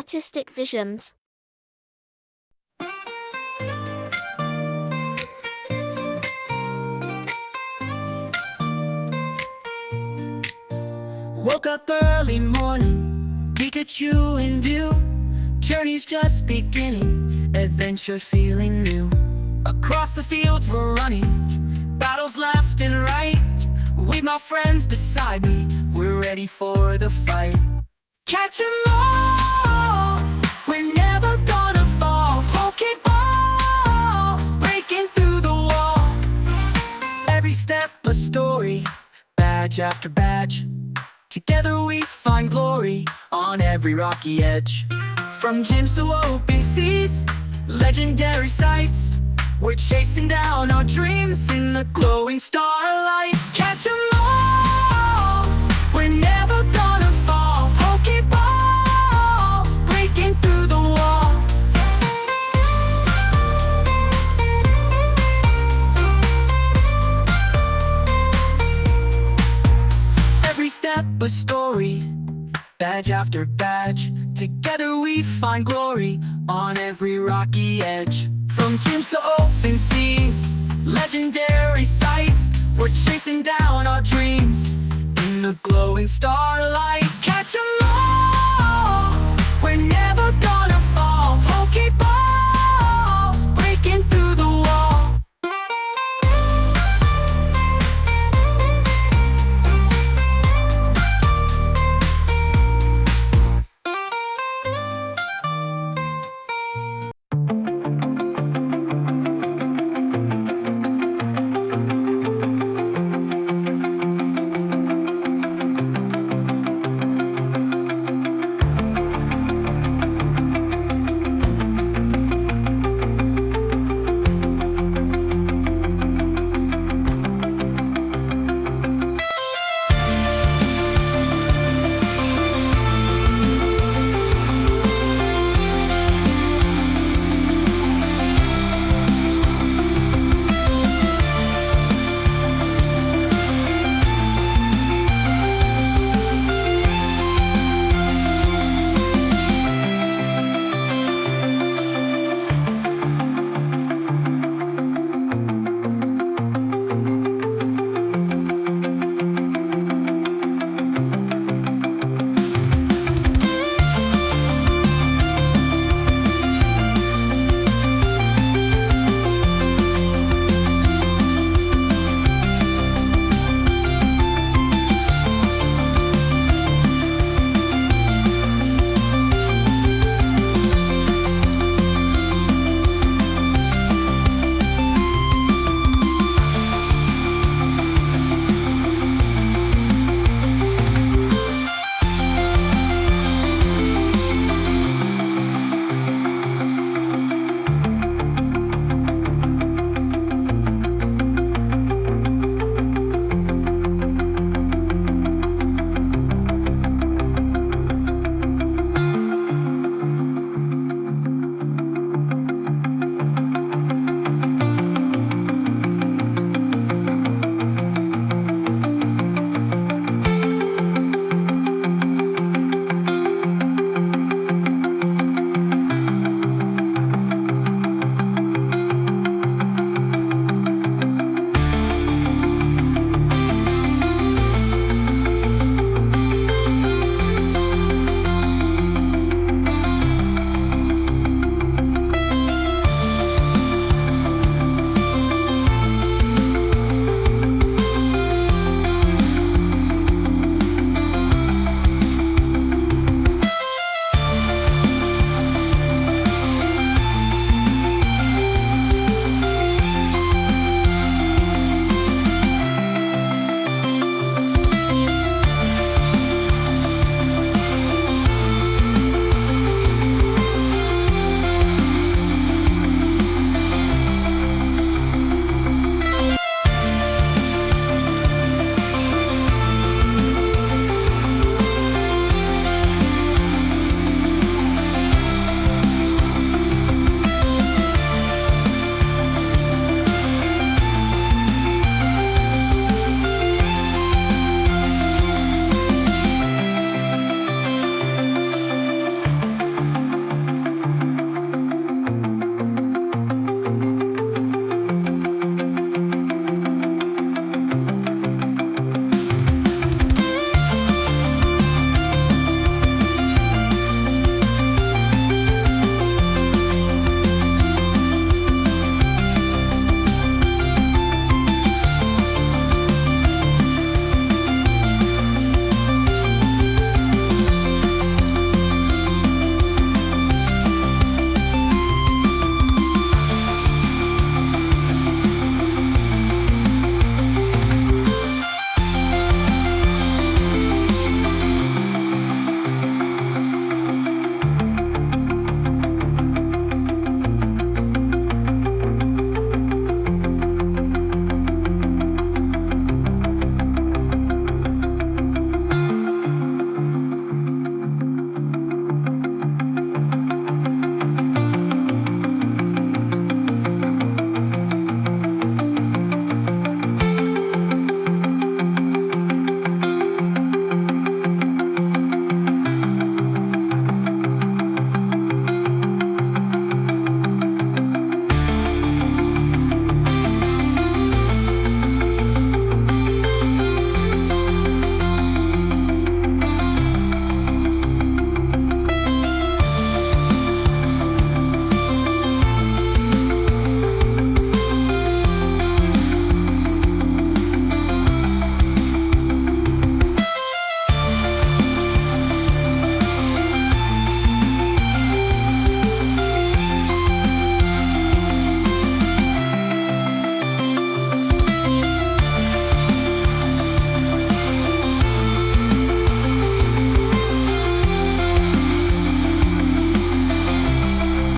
artistic visions. Woke up early morning, Pikachu in view. Journey's just beginning, adventure feeling new. Across the fields we're running, battles left and right. With my friends beside me, we're ready for the fight. Catch 'em all, we're never gonna fall. Pokeballs, breaking through the wall. Every step a story, badge after badge. Together we find glory on every rocky edge. From gyms to open seas, legendary sights. We're chasing down our dreams in the glowing starlight. Catch 'em all, we're never gonna fall. Pokeballs, breaking through the wall. Every step a story, badge after badge. Together we find glory on every rocky edge. From gyms to open seas, legendary sights. We're chasing down our dreams in the glowing starlight. Catch 'em